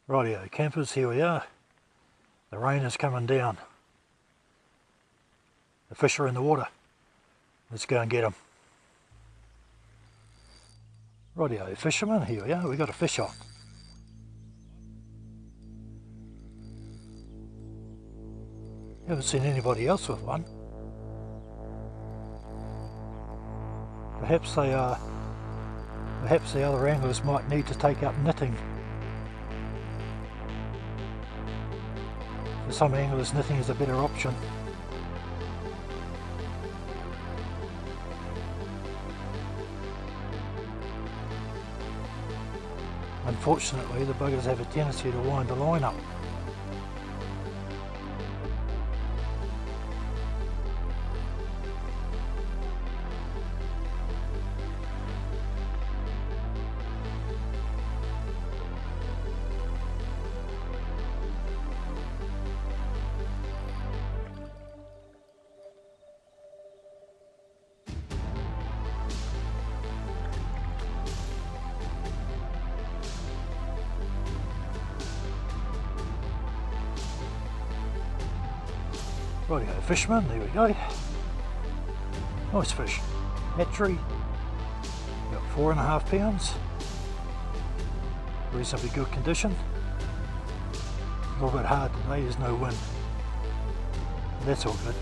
Rightio campers, here we are. The rain is coming down. The fish are in the water. Let's go and get them. Rightio fishermen, here we are. We got a fish on. Haven't seen anybody else with one. Perhaps the other anglers might need to take up knitting. For some anglers, knitting is a better option. Unfortunately, the buggers have a tendency to wind the line up. Rightio fishermen, there we go. Nice fish. Hatchery, about 4.5 pounds. Reasonably good condition. A little bit hard today, there's no wind. But that's all good.